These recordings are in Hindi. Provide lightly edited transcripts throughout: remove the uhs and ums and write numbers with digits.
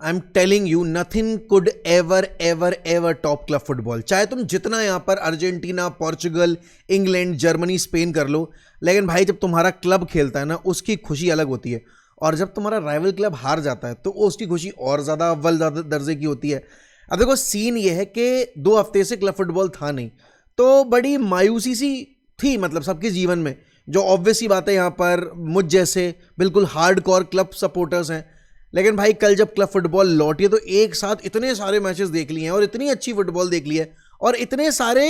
I am telling you nothing could ever ever ever top club football. चाहे तुम जितना यहाँ पर Argentina, Portugal, England, Germany, Spain कर लो, लेकिन भाई जब तुम्हारा क्लब खेलता है ना, उसकी खुशी अलग होती है। और जब तुम्हारा राइवल क्लब हार जाता है तो उसकी खुशी और ज़्यादा अव्वल दर्जे की होती है। अब देखो सीन ये है कि 2 हफ्ते से क्लब फुटबॉल था नहीं, तो बड़ी मायूसी सी थी मतलब सबके जीवन में, जो ऑब्वियस ही बात है यहाँ पर मुझ जैसे बिल्कुल हार्डकोर क्लब सपोर्टर्स हैं। लेकिन भाई कल जब क्लब फुटबॉल लौटी है तो एक साथ इतने सारे मैचेस देख लिए हैं और इतनी अच्छी फुटबॉल देख ली है और इतने सारे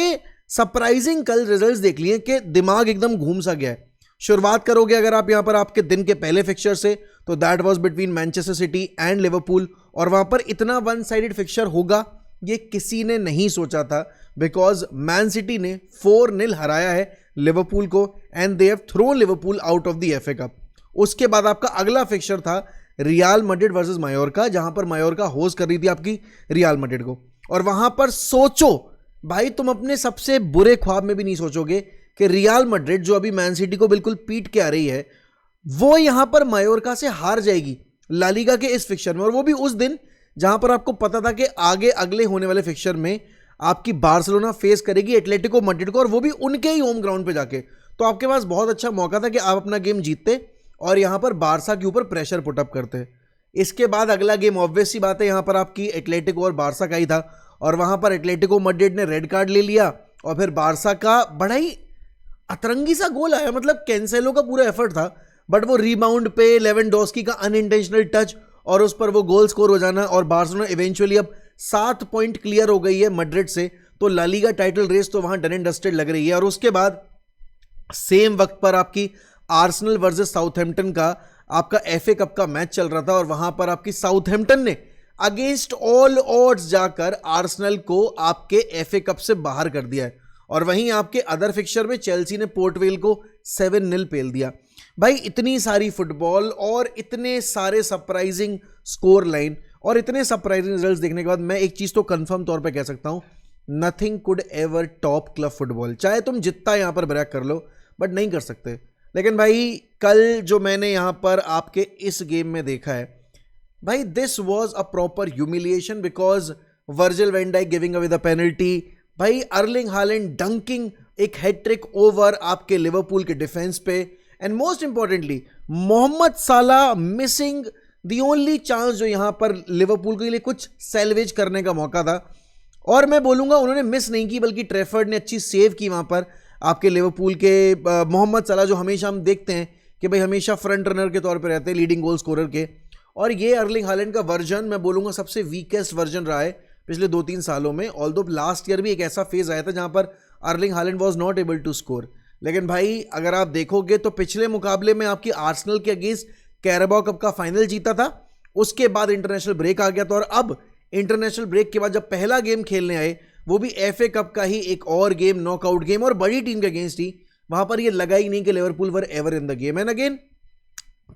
सरप्राइजिंग कल रिजल्ट्स देख लिए कि दिमाग एकदम घूम सा गया है। शुरुआत करोगे अगर आप यहाँ पर आपके दिन के पहले फिक्चर से, तो that was between Manchester city and Liverpool, और वहां पर इतना वन साइडेड फिक्चर होगा ये किसी ने नहीं सोचा था, बिकॉज मैन सिटी ने 4-0 हराया है लिवरपूल को and they have thrown Liverpool out of the FA cup. उसके बाद आपका अगला फिक्चर था रियल मैड्रिड वर्सेस मायोर्का, जहां पर मायोर्का होस्ट कर रही थी आपकी रियल मैड्रिड को, और वहां पर सोचो भाई तुम अपने सबसे बुरे ख्वाब में भी नहीं सोचोगे कि रियल मैड्रिड जो अभी मैन सिटी को बिल्कुल पीट के आ रही है, वो यहां पर मायोर्का से हार जाएगी ला लीगा के इस फिक्चर में, और वो भी उस दिन जहां पर आपको पता था कि आगे अगले होने वाले फिक्चर में आपकी बार्सिलोना फेस करेगी एटलेटिको मैड्रिड को, और वो भी उनके ही होम ग्राउंड पे जाके। तो आपके पास बहुत अच्छा मौका था कि आप अपना गेम जीतते और यहां पर बारसा के ऊपर प्रेशर पुटअप करते। इसके बाद अगला गेम ऑब्वियस सी बात है यहां पर आपकी एटलेटिको और बारसा का ही था, और वहां पर एटलेटिको मैड्रिड ने रेड कार्ड ले लिया और फिर बारसा का बड़ा ही अतरंगी सा गोल आया, मतलब कैंसेलो का पूरा एफर्ट था बट वो रीबाउंड पे लेवेंडोस्की का अनइंटेंशनल टच और उस पर वो गोल स्कोर हो जाना, और बार्सिलोना इवेंचुअली अब 7 पॉइंट क्लियर हो गई है मैड्रिड से, तो ला लीगा टाइटल रेस तो वहां डन एंड डस्टेड लग रही है। और उसके बाद सेम वक्त पर आपकी आर्सेनल वर्सेस साउथहैम्पटन का आपका एफए कप का मैच चल रहा था, और वहां पर आपकी साउथहैम्पटन ने अगेंस्ट ऑल ऑड्स जाकर आर्सेनल को आपके एफए कप से बाहर कर दिया है, और वहीं आपके अदर फिक्चर में चेल्सी ने पोर्टवेल को 7-0 पेल दिया। भाई इतनी सारी फुटबॉल और इतने सारे सरप्राइजिंग स्कोर लाइन और इतने सरप्राइजिंग रिजल्ट्स देखने के बाद मैं एक चीज तो कंफर्म तौर पे कह सकता हूं, nothing could ever top club football. चाहे तुम जितना यहां पर ब्रेक कर लो बट नहीं कर सकते। लेकिन भाई कल जो मैंने यहां पर आपके इस गेम में देखा है भाई, this was a proper humiliation, because Virgil van Dijk giving away the penalty, भाई अर्लिंग हालैंड डंकिंग एक हैट्रिक ओवर आपके लिवरपूल के डिफेंस पे, and most importantly Mohamed Salah missing the only chance जो यहां पर लिवरपूल के लिए कुछ सैल्वेज करने का मौका था। और मैं बोलूंगा उन्होंने मिस नहीं की, बल्कि ट्रेफर्ड ने अच्छी सेव की वहां पर आपके लिवरपूल के मोहम्मद साला, जो हमेशा हम देखते हैं कि भाई हमेशा फ्रंट रनर के तौर पे रहते हैं लीडिंग गोल स्कोरर के, और ये अर्लिंग हालैंड का वर्जन मैं बोलूंगा सबसे वीकेस्ट वर्जन रहा है पिछले 2-3 सालों में। ऑल्दो लास्ट ईयर भी एक ऐसा फेज आया था जहां पर Erling Haaland was not able to score, लेकिन भाई अगर आप देखोगे तो पिछले मुकाबले में आपकी आर्सेनल के अगेंस्ट कैराबाओ कप का फाइनल जीता था, उसके बाद इंटरनेशनल ब्रेक आ गया था, और अब इंटरनेशनल ब्रेक के बाद जब पहला गेम खेलने आए वो भी एफए कप का ही एक और गेम, नॉकआउट गेम और बड़ी टीम के अगेंस्ट ही, वहां पर ये लगा ही नहीं कि Liverpool were ever in the game. And again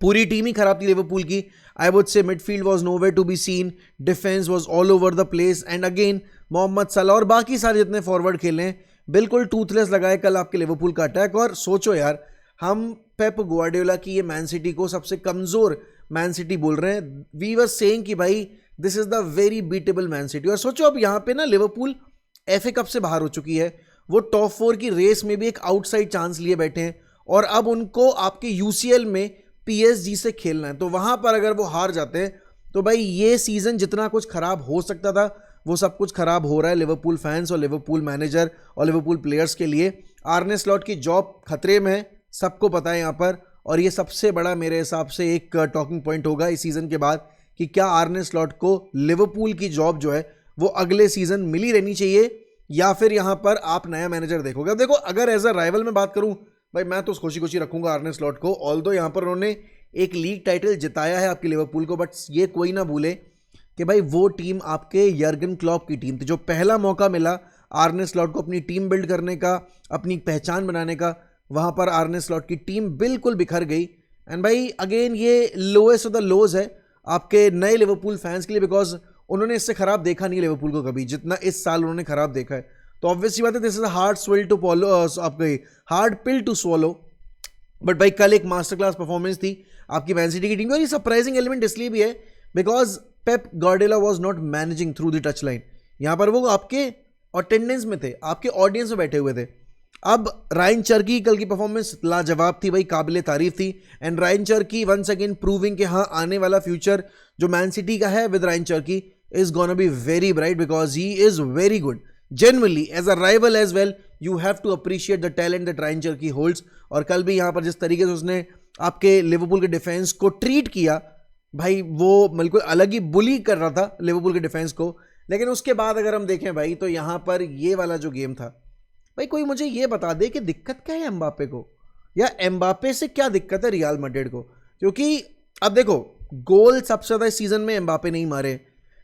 पूरी टीम ही खराब थी लिवरपूल की। I would say midfield was nowhere to be seen, defence was all over the place, and again Mohamed Salah और बाकी सारे जितने फॉरवर्ड खेले हैं बिल्कुल टूथलेस लगाए कल आपके लिवरपूल का अटैक। और सोचो यार, हम पेप ग्वार्डियोला की ये मैन सिटी को सबसे कमजोर मैन सिटी बोल रहे हैं, वी वर सेइंग कि भाई this is the very beatable man city, और सोचो अब यहाँ पे ना लिवरपूल एफए कप से बाहर हो चुकी है, वो टॉप 4 की रेस में भी एक आउटसाइड चांस लिए बैठे हैं, और अब उनको आपके यूसीएल में पीएसजी से खेलना है, तो वहां पर अगर वो हार जाते हैं तो भाई ये सीजन जितना कुछ खराब हो सकता था वो सब कुछ खराब हो रहा है लिवरपूल फैंस और लिवरपूल मैनेजर और लिवरपूल प्लेयर्स के लिए। आर्ने स्लॉट की जॉब खतरे में है, सबको पता है यहाँ पर, और ये सबसे बड़ा मेरे हिसाब से एक टॉकिंग पॉइंट होगा इस सीजन के बाद कि क्या आर्ने स्लॉट को लिवरपूल की जॉब जो है वो अगले सीजन मिली रहनी चाहिए या फिर यहाँ पर आप नया मैनेजर देखोगे। अब देखो, अगर एज अ राइवल में बात करूँ भाई, मैं तो खुशी खुशी रखूंगा आर्ने स्लॉट को, ऑल्दो यहाँ पर उन्होंने एक लीग टाइटल जिताया है आपकी लिवरपूल को, बट ये कोई ना भूले कि भाई वो टीम आपके यर्गन क्लॉप की टीम थी, जो पहला मौका मिला आर्ने स्लॉट को अपनी टीम बिल्ड करने का, अपनी पहचान बनाने का, वहां पर आर्ने स्लॉट की टीम बिल्कुल बिखर गई। एंड भाई अगेन ये लोएस्ट ऑफ द लोज है आपके नए लिवरपूल फैंस के लिए, बिकॉज उन्होंने इससे खराब देखा नहीं लिवरपूल को कभी जितना इस साल उन्होंने खराब देखा है। तो ऑब्वियसली बात है, this is hard swill to follow, आपकी hard pill to swallow, but भाई कल एक मास्टर क्लास परफॉर्मेंस थी आपकी मैन सिटी की टीम की, और ये सरप्राइजिंग एलिमेंट इसलिए भी है because Pep Guardiola was not managing through the touch line, यहां पर वो आपके अटेंडेंस में थे, आपके ऑडियंस में बैठे हुए थे। अब रायन चर्की कल की परफॉर्मेंस लाजवाब थी भाई, काबिले तारीफ थी। And Rayan Cherki once again proving कि हाँ आने वाला फ्यूचर जो मैन सिटी का है with Rayan Cherki is gonna be very bright because he is very good genuinely as a rival as well. You have to appreciate the talent that Rayan Cherki holds. और कल भी यहाँ पर जिस तरीके से उसने आपके लिवरपूल के डिफेंस को ट्रीट किया भाई, वो बिल्कुल अलग ही बुली कर रहा था लिवरपूल के डिफेंस को। लेकिन उसके बाद अगर हम देखें भाई तो यहाँ पर ये वाला जो गेम था भाई, कोई मुझे ये बता दे कि दिक्कत क्या है एम्बापे को, या एम्बापे से क्या दिक्कत है रियल मैड्रिड को। क्योंकि अब देखो गोल सबसे ज़्यादा इस सीजन में एम्बापे नहीं मारे,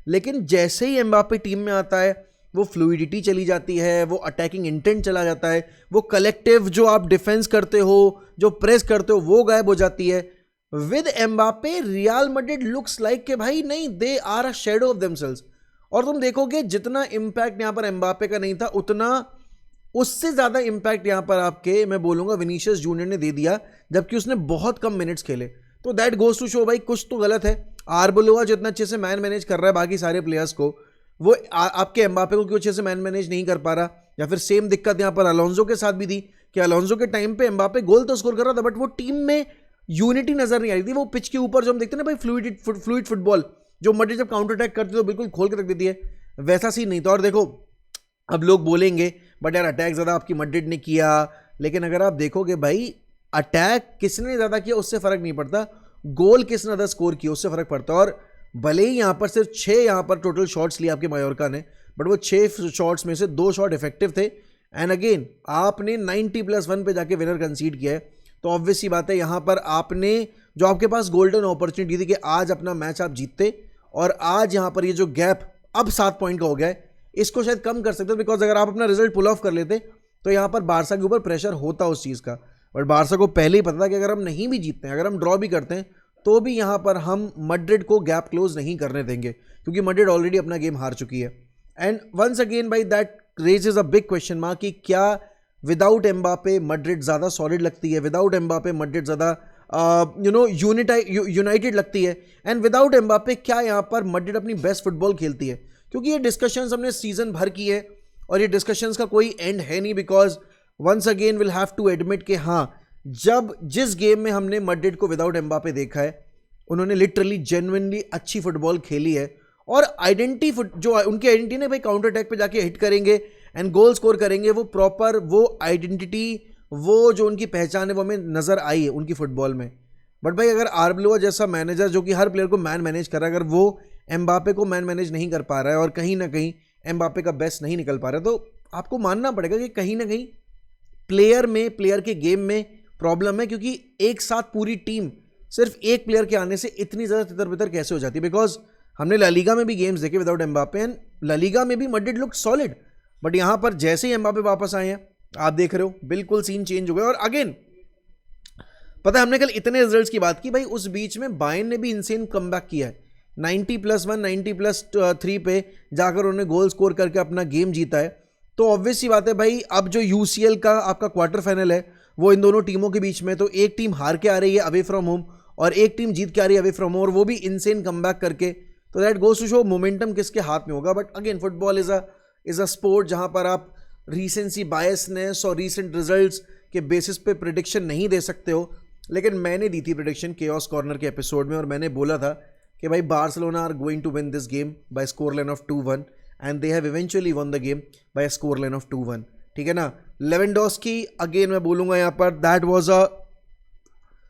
लेकिन जैसे ही एम्बापे टीम में आता है वो फ्लूइडिटी चली जाती है, वो अटैकिंग इंटेंट चला जाता है, वो कलेक्टिव जो आप डिफेंस करते हो, जो प्रेस करते हो, वो गायब हो जाती है। With Mbappe Real Madrid looks like कि भाई नहीं, they are a shadow of themselves. और तुम देखोगे जितना इंपैक्ट यहाँ पर एम्बापे का नहीं था, उतना उससे ज़्यादा इंपैक्ट यहाँ पर आपके मैं बोलूँगा विनीशियस जूनियर ने दे दिया, जबकि उसने बहुत कम मिनट्स खेले। तो दैट गोज टू शो भाई कुछ तो गलत है। आर्बोलोवा जितना अच्छे से मैन मैनेज कर रहा है बाकी सारे प्लेयर्स को, वो आपके एम्बापे को क्यों अच्छे से मैन मैनेज नहीं कर पा रहा। या फिर सेम दिक्कत यहाँ पर अलोंजो के साथ भी थी कि अलोंजो के टाइम पे एम्बापे गोल तो स्कोर कर रहा था, बट वो टीम में यूनिटी नजर नहीं आ रही थी। वो पिच के ऊपर जो हम देखते हैं ना भाई फ्लूइड फुटबॉल, जो मैड्रिड जब काउंटर अटैक करती है तो बिल्कुल खोल के रख देती है, वैसा सीन नहीं था। और देखो अब लोग बोलेंगे बट यार अटैक ज़्यादा आपकी मैड्रिड ने किया, लेकिन अगर आप देखोगे भाई अटैक किसने ज़्यादा किया उससे फ़र्क नहीं पड़ता, गोल किसने ज़्यादा स्कोर किया उससे फ़र्क पड़ता है। और भले ही यहाँ पर सिर्फ 6 यहाँ पर टोटल शॉट्स लिए आपके मायोरका ने, बट वो 6 शॉट्स में से 2 शॉट इफेक्टिव थे। एंड अगेन आपने 90+1 पे जाके विनर कंसीड किया है, तो ऑब्वियस सी बात है यहाँ पर आपने जो आपके पास गोल्डन अपॉर्चुनिटी थी कि आज अपना मैच आप जीतते, और आज यहाँ पर ये जो गैप अब 7 पॉइंट का हो गया है इसको शायद कम कर सकते हो। बिकॉज अगर आप अपना रिजल्ट पुल ऑफ कर लेते तो यहाँ पर बारसा के ऊपर प्रेशर होता उस चीज़ का, बट बारसा को पहले ही पता था कि अगर हम नहीं भी जीतते हैं, अगर हम ड्रॉ भी करते हैं, तो भी यहाँ पर हम मैड्रिड को गैप क्लोज नहीं करने देंगे, क्योंकि मैड्रिड ऑलरेडी अपना गेम हार चुकी है। एंड वंस अगेन भाई that raises a big question mark कि क्या विदाउट एम्बापे मैड्रिड ज़्यादा सॉलिड लगती है, विदाउट एम्बापे मैड्रिड ज़्यादा यूनाइटेड लगती है, एंड विदाउट एम्बापे क्या यहाँ पर मैड्रिड अपनी बेस्ट फुटबॉल खेलती है। क्योंकि ये डिस्कशंस हमने सीजन भर की है और ये डिस्कशंस का कोई एंड है नहीं, because once again will have to admit कि हाँ जब जिस गेम में हमने मैड्रिड को विदाउट एम्बापे देखा है, उन्होंने लिटरली जेन्युइनली अच्छी फुटबॉल खेली है। और आइडेंटिटी जो उनकी आइडेंटिटी ने भाई काउंटर अटैक पे जाके हिट करेंगे एंड गोल स्कोर करेंगे, वो प्रॉपर वो आइडेंटिटी, वो जो उनकी पहचान है वो हमें नज़र आई है उनकी फुटबॉल में। बट भाई अगर आर्बलोवा जैसा मैनेजर जो कि हर प्लेयर को मैन मैनेज कर रहा है, अगर वो एम्बापे को मैन मैनेज नहीं कर पा रहा है और कहीं ना कहीं एम्बापे का बेस्ट नहीं निकल पा रहा है, तो आपको मानना पड़ेगा कि कहीं ना कहीं प्लेयर के गेम में प्रॉब्लम है। क्योंकि एक साथ पूरी टीम सिर्फ एक प्लेयर के आने से इतनी ज़्यादा तितर बितर कैसे हो जाती है। बिकॉज हमने ला लीगा में भी गेम्स देखे without Mbappe, and La Liga में भी मैड्रिड लुक सॉलिड, बट यहाँ पर जैसे ही एम्बापे वापस आए हैं आप देख रहे हो बिल्कुल सीन चेंज हो गया। और अगेन पता है हमने कल इतने रिजल्ट्स की बात की भाई, उस बीच में बायर्न ने भी इनसेन कमबैक किया है, 90+1 90+3 पे जाकर उन्होंने गोल स्कोर करके अपना गेम जीता है। तो ऑब्वियस सी बात है भाई, अब जो यूसीएल का आपका क्वार्टर फाइनल है वो इन दोनों टीमों के बीच में, तो एक टीम हार के आ रही है अवे फ्रॉम होम और एक टीम जीत के आ रही है अवे फ्रॉम होम, और वो भी इनसेन कमबैक करके। तो that goes to show momentum किसके हाथ में होगा। But again football is a sport जहां पर आप रीसेंसी बायसनेस और रीसेंट रिजल्ट्स के बेसिस पे प्रिडिक्शन नहीं दे सकते हो। लेकिन मैंने दी थी प्रिडिक्शन केओस कॉर्नर के एपिसोड में, और मैंने बोला था कि भाई Barcelona are going to win this game by score line of 2-1, and they have eventually won the game by score line of 2-1। ठीक है ना। लेवेंडोस्की अगेन मैं बोलूंगा यहाँ पर that was a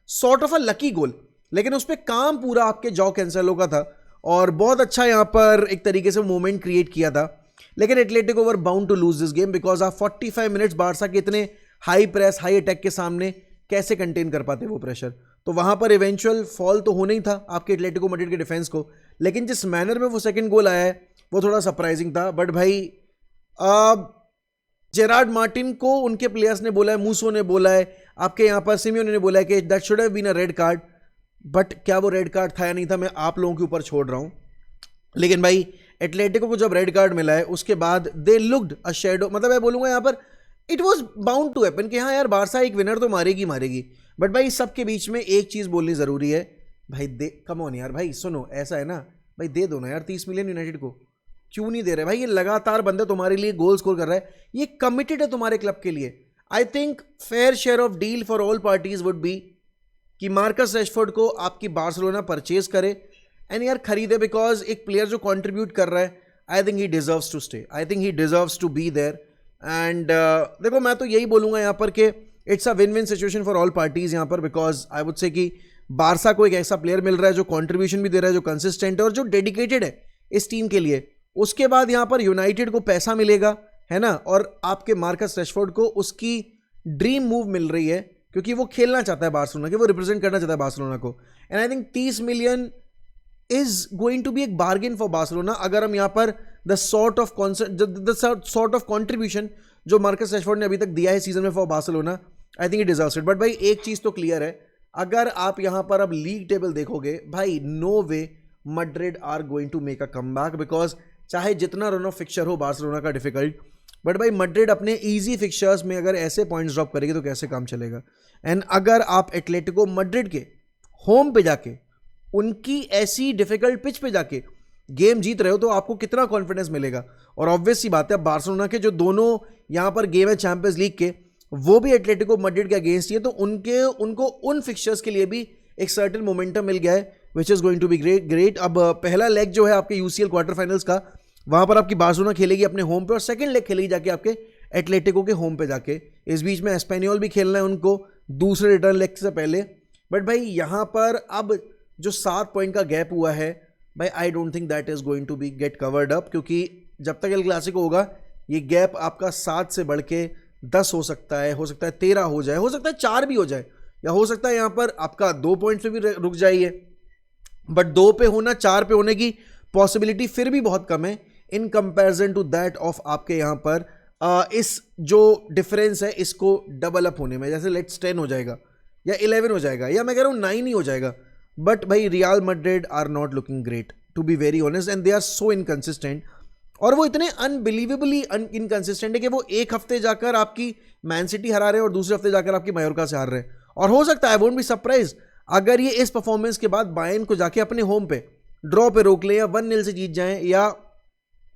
sort of a lucky goal, लेकिन उस पर काम पूरा आपके जॉ कैंसेलो का था और बहुत अच्छा यहाँ पर एक तरीके से मोमेंट क्रिएट किया था। लेकिन Atletico were bound to lose this game because आप 45 मिनट्स बारसा के इतने हाई प्रेस हाई अटैक के सामने कैसे कंटेन कर पाते वो प्रेशर। तो वहां पर इवेंचुअल फॉल तो होना ही था आपके एटलेटिको मैड्रिड के डिफेंस को, लेकिन जिस मैनर में वो सेकंड गोल आया है वो थोड़ा सरप्राइजिंग था। बट भाई जेरार्ड मार्टिन को उनके प्लेयर्स ने बोला है, मूसो ने बोला है, आपके यहाँ पर सिमियोने ने बोला है कि that should have been a red card, but क्या वो रेड कार्ड था या नहीं था मैं आप लोगों के ऊपर छोड़ रहा हूँ। लेकिन भाई एटलेटिको को जब रेड कार्ड मिला है उसके बाद दे लुक्ड अ शेडो, मतलब मैं बोलूँगा यहाँ पर it was bound to happen कि हाँ यार बारसा एक विनर तो मारेगी। बट भाई इस सब के बीच में एक चीज़ बोलनी ज़रूरी है भाई, कम ऑन यार भाई सुनो, ऐसा है ना भाई दे दो ना यार 30 मिलियन यूनाइटेड को, क्यों नहीं दे रहे भाई? ये लगातार बंदा तुम्हारे लिए गोल स्कोर कर रहा है, ये कमिटेड है तुम्हारे क्लब के लिए। I think fair share of deal for all parties would be कि मार्कस रैशफोर्ड को आपकी बार्सिलोना परचेज करे एंड यार खरीदे, बिकॉज एक प्लेयर जो कंट्रीब्यूट कर रहा है, I think he deserves to stay, I think he deserves to be there. And देखो मैं तो यही बोलूंगा यहाँ पर कि it's a win win situation for all parties यहाँ पर, बिकॉज आई वुड से कि बारसा को एक ऐसा प्लेयर मिल रहा है जो कंट्रीब्यूशन भी दे रहा है, जो कंसिस्टेंट है और जो डेडिकेटेड है इस टीम के लिए। उसके बाद यहाँ पर यूनाइटेड को पैसा मिलेगा, है ना, और आपके मार्कस रैशफोर्ड को उसकी ड्रीम मूव मिल रही है क्योंकि वो खेलना चाहता है बार्सिलोना के, वो रिप्रेजेंट करना चाहता है बार्सिलोना को। And I think 30 million is going to be एक बार्गेन फॉर बार्सिलोना, अगर हम यहाँ पर द सॉर्ट ऑफ कॉन्ट्रीब्यूशन जो मार्कस रैशफोर्ड ने अभी तक दिया है सीजन में for Barcelona, I think it deserves it. But भाई एक चीज तो क्लियर है, अगर आप यहाँ पर अब लीग टेबल देखोगे भाई, no way Madrid are going to make a comeback, because चाहे जितना रन ऑफ फिक्चर हो बार्सिलोना का डिफिकल्ट, बट भाई मैड्रिड अपने इजी फिक्चर्स में अगर ऐसे पॉइंट्स ड्रॉप करेगी तो कैसे काम चलेगा। एंड अगर आप एटलेटिको मैड्रिड के होम पे जाके उनकी ऐसी डिफिकल्ट पिच पे जाके गेम जीत रहे हो तो आपको कितना कॉन्फिडेंस मिलेगा। और ऑब्वियस सी बात है, बार्सिलोना के जो दोनों यहाँ पर गेम है चैंपियंस लीग के, वो भी एटलेटिको मैड्रिड के अगेंस्ट ही है, तो उनको उन फिक्चर्स के लिए भी एक सर्टेन मोमेंटम मिल गया है which is going to be great. अब पहला लेग जो है आपके यूसीएल क्वार्टर फाइनल्स का, वहां पर आपकी बार्सिलोना खेलेगी अपने होम पे और सेकंड लेग खेलेगी जाके आपके एटलेटिको के होम पे जाके। इस बीच में एस्पेनियोल भी खेलना है उनको दूसरे रिटर्न लेग से पहले। बट भाई यहाँ पर अब जो 7 पॉइंट का गैप हुआ है भाई, I don't think that is going to be get covered up, क्योंकि जब तक एल क्लासिको होगा ये गैप आपका 7 से बढ़ के 10 हो सकता है 13 हो जाए, हो सकता है 4 भी हो जाए, या हो सकता है यहाँ पर आपका 2 पॉइंट पे भी रुक जाइए। बट 2 पे होना 4 पे होने की पॉसिबिलिटी फिर भी बहुत कम है in comparison to that of आपके यहाँ पर इस जो डिफरेंस है इसको डबल अप होने में। जैसे लेट्स 10 हो जाएगा या 11 हो जाएगा या मैं कह रहा हूँ 9 ही हो जाएगा। बट भाई Real Madrid are not looking great to be very honest, and they are so inconsistent, और वो इतने अनबिलीवेबली इनकंसिस्टेंट है कि वो एक हफ्ते जाकर आपकी मैन सिटी हरा रहे हैं और दूसरे हफ्ते जाकर आपकी मायोर्का से हार रहे हैं। और हो सकता है, आई वोंट बी सरप्राइज, अगर ये इस परफॉर्मेंस के बाद बायर्न को जाके अपने होम पे ड्रॉ पे रोक ले या 1-0 से जीत जाएं, या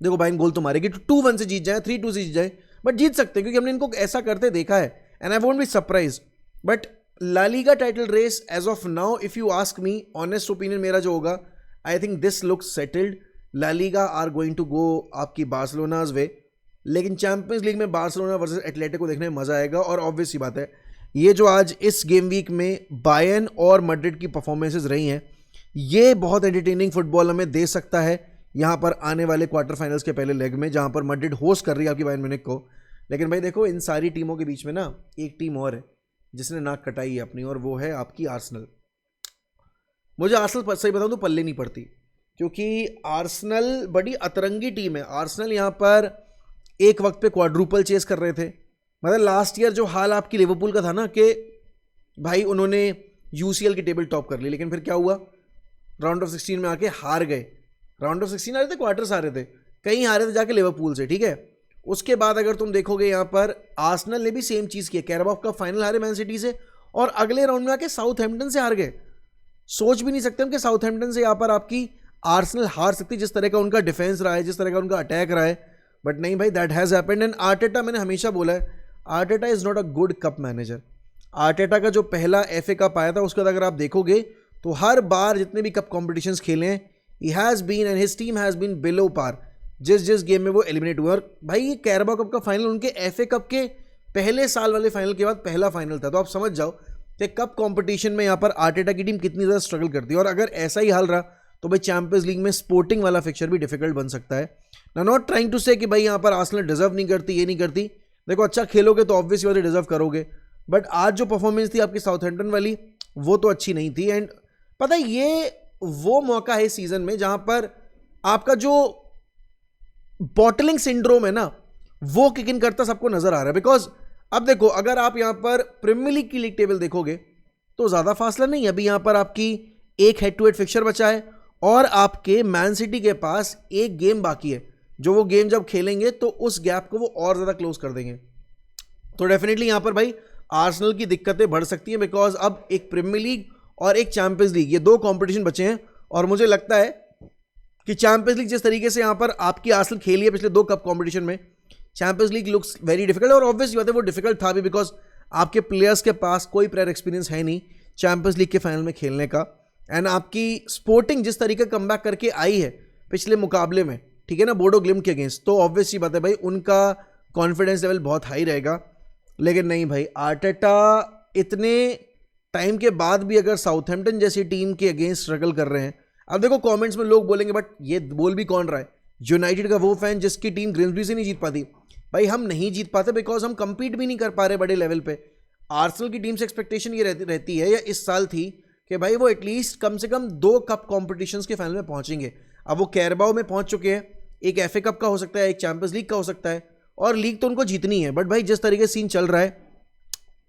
देखो बायर्न गोल तो मारेगी तो 2-1 से जीत जाए, 3-2 से जीत जाए, बट जीत सकते हैं क्योंकि हमने इनको ऐसा करते देखा है। And I won't be surprise. But La Liga title race as of now, if you ask me, honest opinion मेरा जो होगा, I think this looks settled. La Liga are going to go आपकी बार्सिलोनाज वे, लेकिन चैंपियंस लीग में बार्सिलोना वर्सेस एटलेटिको देखने में मजा आएगा। और ऑब्वियस सी बात है, ये जो आज इस गेम वीक में बायर्न और मैड्रिड की परफॉर्मेंसेज रही हैं, ये बहुत एंटरटेनिंग फुटबॉल हमें दे सकता है यहाँ पर आने वाले क्वार्टर फाइनल्स के पहले लेग में, जहाँ पर मैड्रिड होस्ट कर रही है आपकी बायर्न म्यूनिख को। लेकिन भाई देखो, इन सारी टीमों के बीच में ना एक टीम और है जिसने नाक कटाई है अपनी, और वो है आपकी आर्सेनल। मुझे आर्सेनल सही बताऊं तो पल्ले नहीं पड़ती, क्योंकि आर्सेनल बड़ी अतरंगी टीम है। आर्सेनल यहाँ पर एक वक्त पे क्वाड्रुपल चेस कर रहे थे, मतलब लास्ट ईयर जो हाल आपकी लिवरपूल का था ना कि भाई उन्होंने यूसीएल की टेबल टॉप कर ली, लेकिन फिर क्या हुआ, राउंड ऑफ 16 में आके हार गए। राउंड ऑफ 16 आ रहे थे, क्वार्टर्स आ रहे थे, कहीं हारे थे जाके लिवरपूल से, ठीक है। उसके बाद अगर तुम देखोगे यहाँ पर आर्सेनल ने भी सेम चीज़ की, कैराबाओ का फाइनल हारे मैन सिटी से और अगले राउंड में आके साउथहैम्पटन से हार गए। सोच भी नहीं सकते हम कि साउथहैम्पटन से यहाँ पर आपकी आर्सेनल हार सकती, जिस तरह का उनका डिफेंस रहा है, जिस तरह का उनका अटैक रहा है। बट नहीं भाई, that has happened. And Arteta, मैंने हमेशा बोला है, Arteta is not a good cup manager. Arteta का जो पहला एफए कप आया था, उसके बाद अगर आप देखोगे तो हर बार जितने भी कप कॉम्पिटिशन्स खेले हैं, he has been and his team has been below par जिस गेम में वो एलिमिनेट हुए। और भाई ये कैराबाओ कप का फाइनल उनके एफए कप के पहले साल वाले फाइनल के बाद पहला फाइनल था, तो आप समझ जाओ कि कप कंपटीशन में यहाँ पर आर्टेटा की टीम कितनी ज़्यादा स्ट्रगल करती है। और अगर ऐसा ही हाल रहा तो भाई चैंपियंस लीग में स्पोर्टिंग वाला फिक्चर भी डिफिकल्ट बन सकता है। ना नॉट ट्राइंग टू से कि भाई यहाँ पर आर्सेनल डिजर्व नहीं करती, ये नहीं करती। देखो, अच्छा खेलोगे तो ऑब्वियसली बात है डिजर्व करोगे, बट आज जो परफॉर्मेंस थी आपकी साउथहैम्पटन वाली, वो तो अच्छी नहीं थी। एंड पता है, ये वो मौका है सीजन में जहां पर आपका जो बॉटलिंग सिंड्रोम है ना, वो किक इन करता सबको नजर आ रहा है। बिकॉज अब देखो, अगर आप यहां पर प्रीमियर लीग की लीग टेबल देखोगे तो ज्यादा फासला नहीं है। अभी यहां पर आपकी एक हेड टू हेड फिक्चर बचा है और आपके मैन सिटी के पास एक गेम बाकी है, जो वो गेम जब खेलेंगे तो उस गैप को वो और ज्यादा क्लोज कर देंगे। तो डेफिनेटली यहां पर भाई आर्सेनल की दिक्कतें बढ़ सकती हैं, बिकॉज अब एक प्रीमियर लीग और एक चैंपियंस लीग, ये 2 कंपटीशन बचे हैं। और मुझे लगता है कि चैंपियंस लीग जिस तरीके से यहाँ पर आपकी आर्सेनल खेली है पिछले 2 कप कंपटीशन में, champions league looks very difficult. और ऑब्वियसली बात है वो डिफिकल्ट था भी बिकॉज आपके प्लेयर्स के पास कोई प्रायर एक्सपीरियंस है नहीं चैंपियंस लीग के फाइनल में खेलने का। एंड आपकी स्पोर्टिंग जिस तरीके कमबैक करके आई है पिछले मुकाबले में, ठीक है ना, बोडो ग्लिम्ट के अगेंस्ट, तो ऑब्वियसली बात है भाई उनका कॉन्फिडेंस लेवल बहुत हाई रहेगा। लेकिन नहीं भाई, आर्टेटा इतने टाइम के बाद भी अगर साउथहैम्पटन जैसी टीम के अगेंस्ट स्ट्रगल कर रहे हैं, अब देखो कमेंट्स में लोग बोलेंगे बट ये बोल भी कौन रहा है, यूनाइटेड का वो फैन जिसकी टीम ग्रिम्सबी से नहीं जीत पाती। भाई हम नहीं जीत पाते बिकॉज हम कंपीट भी नहीं कर पा रहे बड़े लेवल पे। आर्सेनल की टीम से एक्सपेक्टेशन ये रहती है या इस साल थी कि भाई वो एटलीस्ट कम से कम 2 कप कॉम्पिटिशन्स के फाइनल में पहुंचेंगे। अब वो कैरबाओ में पहुंच चुके हैं, एक FA कप का हो सकता है, एक चैंपियंस लीग का हो सकता है, और लीग तो उनको जीतनी है। बट भाई जिस तरीके से सीन चल रहा है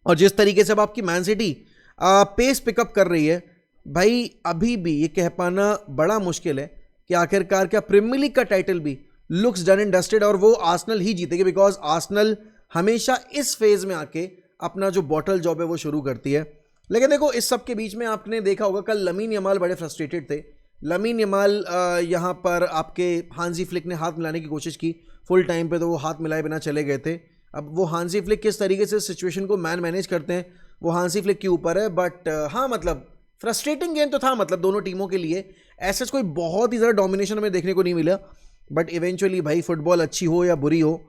और जिस तरीके से अब आपकी मैन सिटी पेस पिकअप कर रही है, भाई अभी भी ये कह पाना बड़ा मुश्किल है कि आखिरकार क्या प्रीमियर लीग का टाइटल भी लुक्स डन एंड डस्टेड और वो आर्सेनल ही जीतेगी। बिकॉज आर्सेनल हमेशा इस फेज में आके अपना जो बॉटल जॉब है वो शुरू करती है। लेकिन देखो इस सब के बीच में आपने देखा होगा कल लमीन यमाल बड़े फ्रस्ट्रेटेड थे। लमीन यमाल यहाँ पर आपके हांजी फ्लिक ने हाथ मिलाने की कोशिश की फुल टाइम पे, तो वो हाथ मिलाए बिना चले गए थे। अब वो हांजी फ्लिक किस तरीके से सिचुएशन को मैनेज करते हैं वो हांजी फ्लिक के ऊपर है। बट हाँ मतलब फ्रस्ट्रेटिंग गेम तो था मतलब दोनों टीमों के लिए, ऐसा कोई बहुत ही ज़्यादा डोमिनेशन हमें देखने को नहीं मिला। बट इवेंचुअली भाई फुटबॉल अच्छी हो या बुरी हो,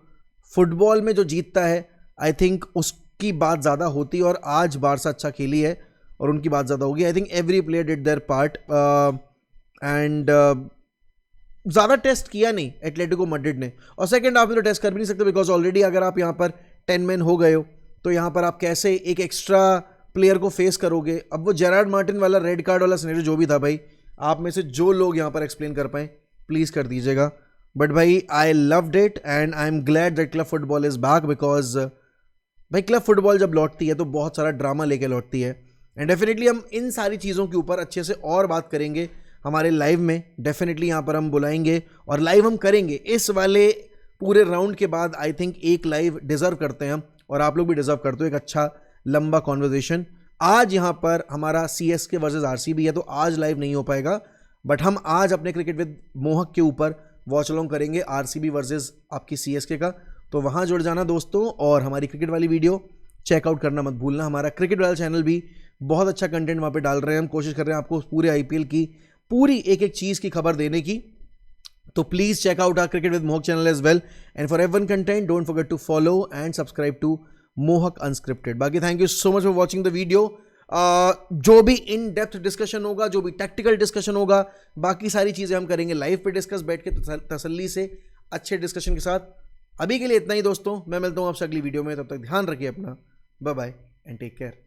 फुटबॉल में जो जीतता है आई थिंक उसकी बात ज़्यादा होती है। और आज बारसा अच्छा खेली है और उनकी बात ज़्यादा होगी। I think every player did there part and ज़्यादा टेस्ट किया नहीं एटलेटिको मैड्रिड ने। और सेकंड हाफ में तो टेस्ट कर भी नहीं सकते बिकॉज ऑलरेडी अगर आप यहाँ पर 10 मैन हो गए हो तो यहाँ पर आप कैसे एक एक्स्ट्रा प्लेयर को फेस करोगे। अब वो जेरार्ड मार्टिन वाला रेड कार्ड वाला सिनेरियो जो भी था भाई, आप में से जो लोग यहाँ पर एक्सप्लेन कर पाएँ प्लीज़ कर दीजिएगा। बट भाई I loved it and I am glad that club football is back because भाई क्लब फुटबॉल जब लौटती है तो बहुत सारा ड्रामा लेके लौटती है। एंड डेफिनेटली हम इन सारी चीज़ों के ऊपर अच्छे से और बात करेंगे हमारे लाइव में। डेफिनेटली यहाँ पर हम बुलाएंगे और लाइव हम करेंगे। इस वाले पूरे राउंड के बाद आई थिंक एक लाइव डिजर्व करते हैं हम, और आप लोग भी डिजर्व करते हो एक अच्छा लंबा कॉन्वर्जेशन। आज यहाँ पर हमारा CSK वर्सेस RCB है तो आज लाइव नहीं हो पाएगा, बट हम आज अपने क्रिकेट विद मोहक के ऊपर वॉच अलॉन्ग करेंगे RCB वर्सेस आपकी CSK का। तो वहाँ जुड़ जाना दोस्तों, और हमारी क्रिकेट वाली वीडियो चेकआउट करना मत भूलना। हमारा क्रिकेट वाला चैनल भी बहुत अच्छा कंटेंट वहाँ पे डाल रहे हैं हम, कोशिश कर रहे हैं आपको पूरे IPL की पूरी एक एक चीज़ की खबर देने की। तो please check out our cricket with Mohak channel as well, and for everyone content don't forget to follow and subscribe to Mohak unscripted. बाकी thank you so much for watching the video. जो भी इन डेप्थ डिस्कशन होगा, जो भी टेक्टिकल डिस्कशन होगा, बाकी सारी चीज़ें हम करेंगे लाइव पे डिस्कस बैठ के तसल्ली से अच्छे डिस्कशन के साथ। अभी के लिए इतना ही दोस्तों, मैं मिलता हूँ आपसे अगली वीडियो में, तब तक ध्यान रखिए अपना, bye bye and take care.